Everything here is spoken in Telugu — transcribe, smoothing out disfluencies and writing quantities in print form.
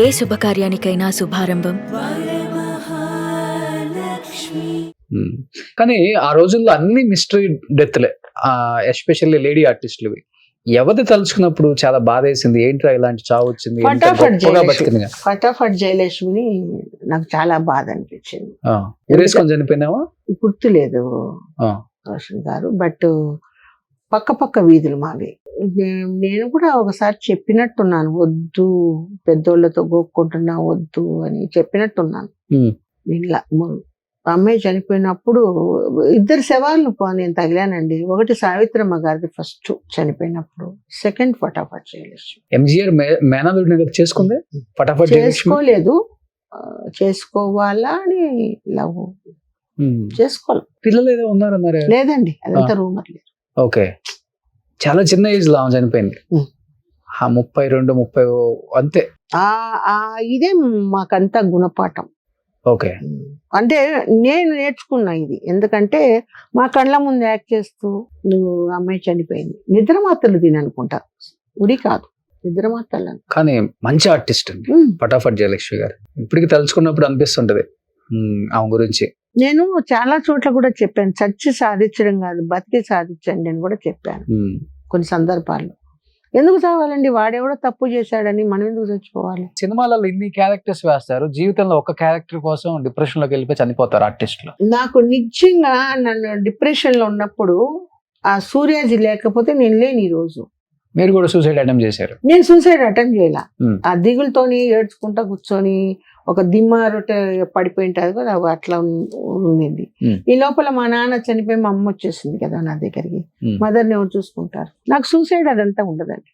ఏ శుభకార్యానికైనా శుభారంభం. కానీ ఆ రోజుల్లో అన్ని మిస్టరీ డెత్లే, ఎస్పెషల్లీ లేడీ ఆర్టిస్టులవి. ఎవరిది తలుచుకున్నప్పుడు చాలా బాధ వేసింది, ఏంట్రా ఇలాంటి చావు వచ్చింది, ఎంత గొప్పగా బతికింది. ఫటాఫట్ జయలక్ష్మిని నాకు చాలా బాధ అనిపించింది. ఊరేసుకొని చనిపోయినావా? గుర్తులేదు రోషన్ గారు, బట్ పక్క వీధులు మావి. నేను కూడా ఒకసారి చెప్పినట్టున్నాను, వద్దు పెద్దోళ్ళతో గోక్కుంటున్నా వద్దు అని చెప్పినట్టున్నాను. ఇలా అమ్మాయి చనిపోయినప్పుడు ఇద్దరు శవాలను నేను తగిలానండి. ఒకటి సావిత్రమ్మ గారిది ఫస్ట్ చనిపోయినప్పుడు, సెకండ్ ఫటాఫట్ జయలక్ష్మి. ఎంజీఆర్ మేనల్లుడిని చేసుకుంది, ఫటాఫట్ చేసుకోలేదు, చేసుకోవాలా అని లవ్ చేసుకోవాలి. పిల్లలు ఏదో ఉన్నారన్నారే? లేదండి, అదంతా రూమర్ లేదు. ఓకే, చాలా చిన్న ఏజ్ లో ఆమె చనిపోయింది. 32-30 అంతే. ఇదే మాకంతా గుణపాఠం. ఓకే, అంటే నేను నేర్చుకున్నా ఇది. ఎందుకంటే మా కళ్ళ ముందు యాక్ట్ చేస్తూ నువ్వు అమ్మాయి చనిపోయింది, నిద్ర మాత్రలు తిననుకుంటా, ఉడి కాదు నిద్ర మాత్రలు. కానీ మంచి ఆర్టిస్ట్ అండి ఫటాఫట్ జయలక్ష్మి గారు. ఇప్పటికి తలుచుకున్నప్పుడు అనిపిస్తుంటది ఆమె గురించి. నేను చాలా చోట్ల కూడా చెప్పాను, చచ్చి సాధించడం కాదు బతికి సాధించండి అని కూడా చెప్పాను కొన్ని సందర్భాల్లో. ఎందుకు చావాలండి, వాడెవడో తప్పు చేశాడని మనం ఎందుకు చచ్చిపోవాలి? సినిమాలలో ఇన్ని క్యారెక్టర్స్ వేస్తారు, జీవితంలో ఒక క్యారెక్టర్ కోసం డిప్రెషన్ లోకి వెళ్ళిపోయి చనిపోతారు ఆర్టిస్టులు. నాకు నిజంగా నన్ను డిప్రెషన్ లో ఉన్నప్పుడు ఆ సూర్యాజీ లేకపోతే నేను లేని ఈ రోజు. మీరు కూడా సూసైడ్ అటెంప్ట్ చేశారు? నేను సూసైడ్ అటెంప్ట్ చేయాల, ఆ దిగులతోని ఏడ్చుకుంటా కూర్చొని ఒక దిమ్మ రొట్టె పడిపోయింటది కదా, అట్లా ఉండింది. ఈ లోపల మా నాన్న చనిపోయి మా అమ్మ వచ్చేసింది కదా నా దగ్గరికి. మదర్ని ఎవరు చూసుకుంటారు? నాకు సూసైడ్ అదంతా ఉండదండి.